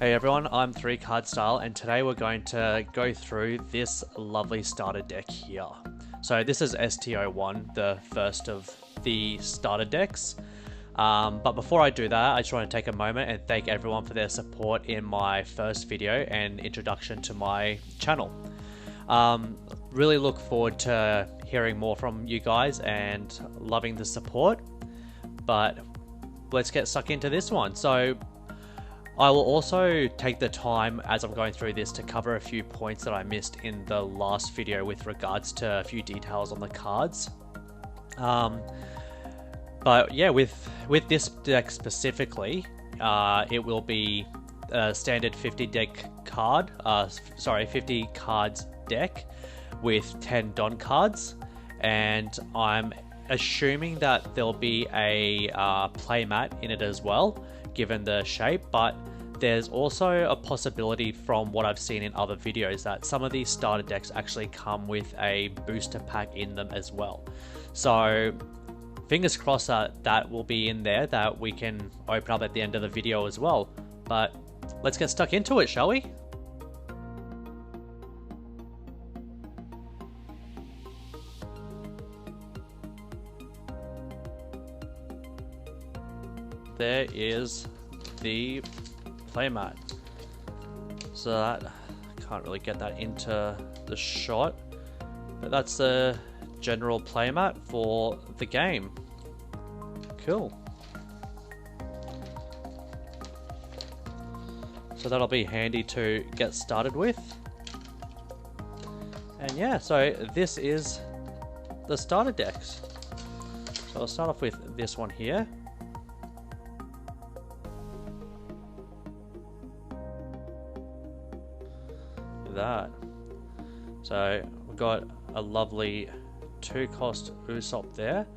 Hey everyone, I'm 3CardStyle and today we're going to go through this lovely starter deck here. So this is ST01, the first of the starter decks. But before I do that, I just want to take a moment and thank everyone for their support in my first video and introduction to my channel. Really look forward to hearing more from you guys and loving the support. But let's get stuck into this one. So I will also take the time as I'm going through this to cover a few points that I missed in the last video with regards to a few details on the cards. But yeah, with this deck specifically, it will be a standard 50 cards deck with 10 Don cards, and I'm assuming that there'll be a playmat in it as well, given the shape, but there's also a possibility from what I've seen in other videos that some of these starter decks actually come with a booster pack in them as well. So fingers crossed that will be in there, that we can open up at the end of the video as well. But let's get stuck into it, shall we? There is the playmat. So that, can't really get that into the shot, but that's the general playmat for the game. Cool. So that'll be handy to get started with. And yeah, so this is the starter decks. So I'll start off with this one here. That. So we've got a lovely 2-cost Usopp there.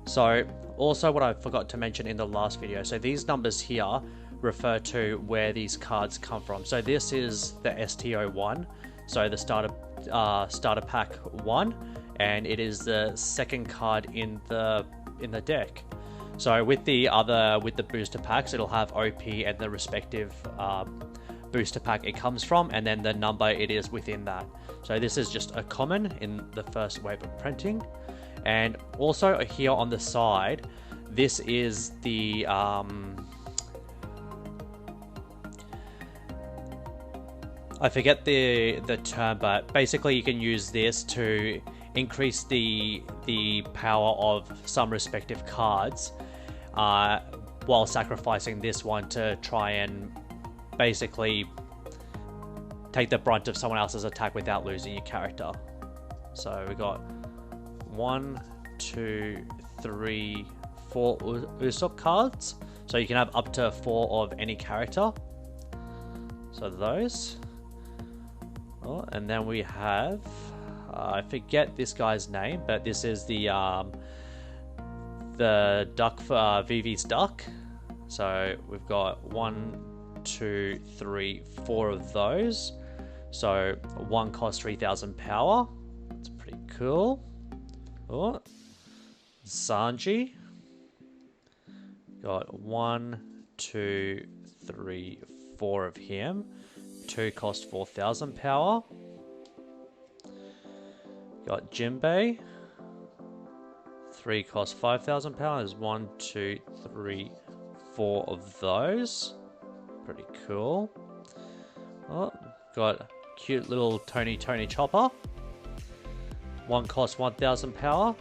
So also what I forgot to mention in the last video, so these numbers here refer to where these cards come from. So this is the ST01, so the starter pack 1, and it is the second card in the deck. So with the booster packs, it'll have OP and the respective booster pack it comes from, and then the number it is within that. So this is just a common in the first wave of printing. And also here on the side, this is the I forget the term, but basically you can use this to increase the power of some respective cards while sacrificing this one to try and basically take the brunt of someone else's attack without losing your character. So we got 1, 2, 3, 4 Usopp cards. So you can have up to 4 of any character. So those. Oh, and then we have, I forget this guy's name, but this is the duck for Vivi's duck. So we've got 1, 2, 3, 4 of those. So one costs 3,000 power. That's pretty cool. Oh, Sanji. Got 1, 2, 3, 4 of him. 2 cost 4,000 power. Got Jinbei. 3 cost 5,000 power. There's 1, 2, 3, 4 of those. Pretty cool. Oh, got cute little Tony Chopper. 1 cost 1,000 power.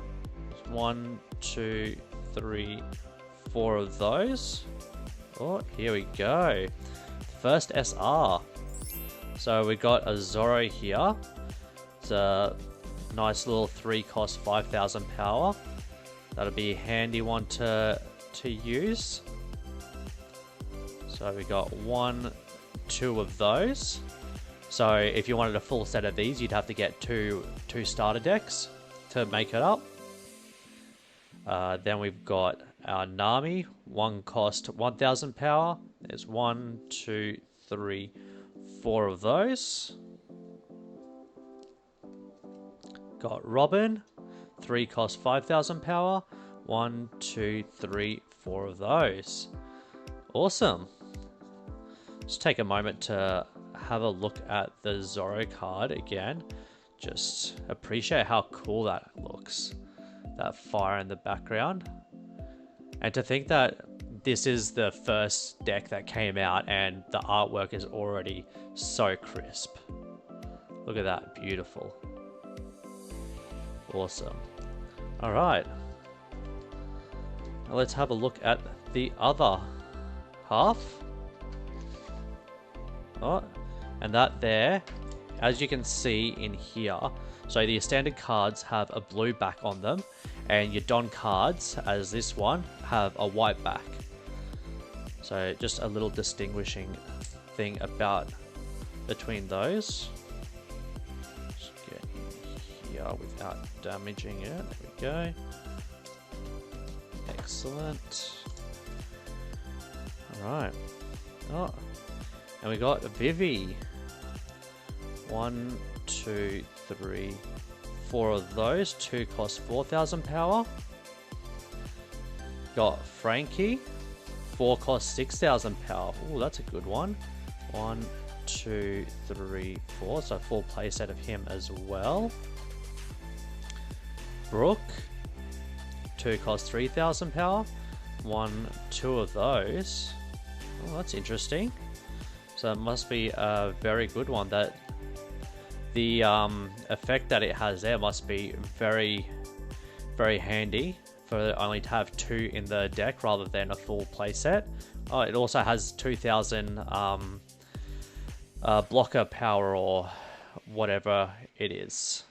1, 2, 3, 4 of those. Oh, here we go. First SR. So we got a Zoro here. It's a nice little 3 cost 5,000 power. That'll be a handy one to use. So we got 1, 2 of those. So if you wanted a full set of these, you'd have to get two starter decks to make it up. Then we've got our Nami, 1 cost 1,000 power. There's 1, 2, 3, 4 of those. Got Robin, 3 cost 5,000 power. 1, 2, 3, 4 of those. Awesome. Just take a moment to have a look at the Zoro card again. Just appreciate how cool that looks. That fire in the background. And to think that this is the first deck that came out and the artwork is already so crisp. Look at that, beautiful. Awesome. Alright. Now let's have a look at the other half. Oh, and that there, as you can see in here, so the standard cards have a blue back on them, and your Don cards, as this one, have a white back. So just a little distinguishing thing about between those. Just get in here without damaging it. There we go. Excellent. Alright. Oh, and we got Vivi. 1, 2, 3, 4 of those. 2 cost 4,000 power. Got Frankie. 4 cost 6,000 power. Oh, that's a good one. 1, 2, 3, 4. So full play set of him as well. Brooke. 2 cost 3,000 power. 1, 2 of those. Oh, that's interesting. So it must be a very good one. That the effect that it has there must be very, very handy for only to have 2 in the deck rather than a full playset. Oh, it also has 2,000 blocker power or whatever it is.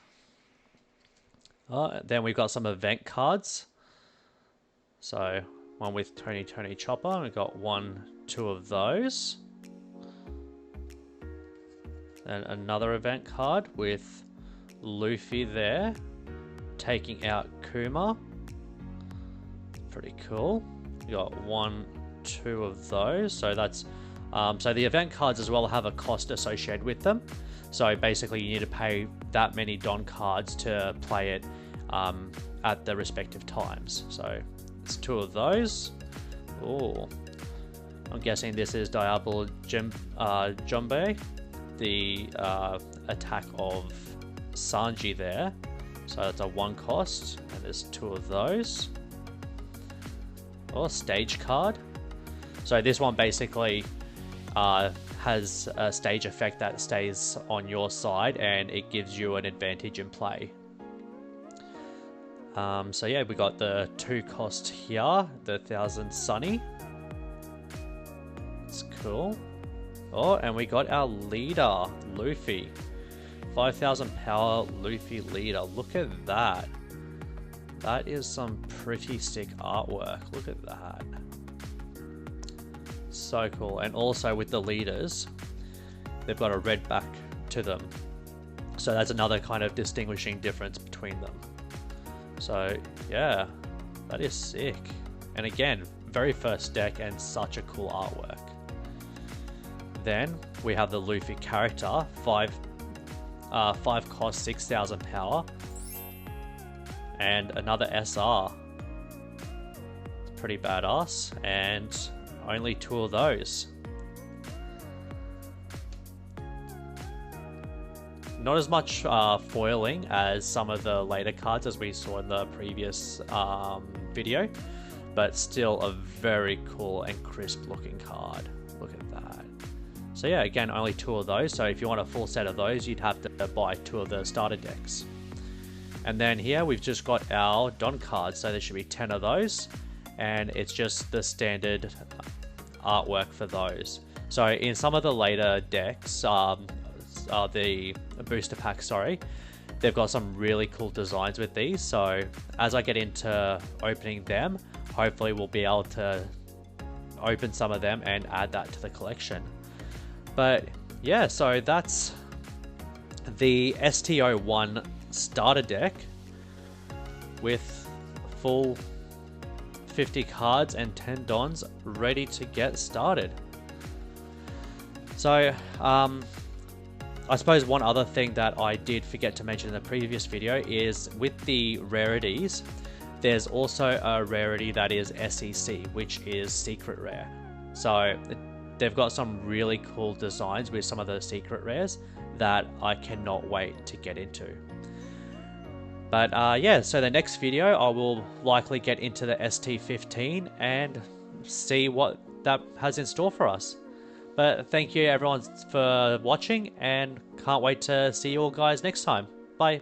Then we've got some event cards. So one with Tony Chopper. We've got 1, 2 of those. And another event card with Luffy there, taking out Kuma. Pretty cool. We got 1, 2 of those. So that's so the event cards as well have a cost associated with them. So basically, you need to pay that many Don cards to play it at the respective times. So it's 2 of those. Oh, I'm guessing this is Diablo Jumbe, the attack of Sanji there. So it's a 1 cost, and there's 2 of those. Oh, stage card. So this one basically has a stage effect that stays on your side, and it gives you an advantage in play. So yeah, we got the 2 cost here, the 1,000 Sunny. It's cool. Oh, and we got our leader, Luffy. 5,000 power Luffy leader. Look at that. That is some pretty sick artwork. Look at that. So cool. And also with the leaders, they've got a red back to them. So that's another kind of distinguishing difference between them. So yeah, that is sick. And again, very first deck and such a cool artwork. Then we have the Luffy character, 5 cost 6,000 power, and another SR. It's pretty badass, and only 2 of those. Not as much foiling as some of the later cards as we saw in the previous video, but still a very cool and crisp looking card. Look at that. So yeah, again, only 2 of those. So if you want a full set of those, you'd have to buy 2 of the starter decks. And then here we've just got our Don cards. So there should be 10 of those. And it's just the standard artwork for those. So in some of the later decks, the booster pack, sorry, they've got some really cool designs with these. So as I get into opening them, hopefully we'll be able to open some of them and add that to the collection. But yeah, so that's the ST01 Starter Deck with full 50 cards and 10 Dons ready to get started. So I suppose one other thing that I did forget to mention in the previous video is with the rarities, there's also a rarity that is SEC, which is secret rare. So they've got some really cool designs with some of the secret rares that I cannot wait to get into. But yeah, so the next video I will likely get into the ST15 and see what that has in store for us. But thank you everyone for watching, and can't wait to see you all guys next time. Bye.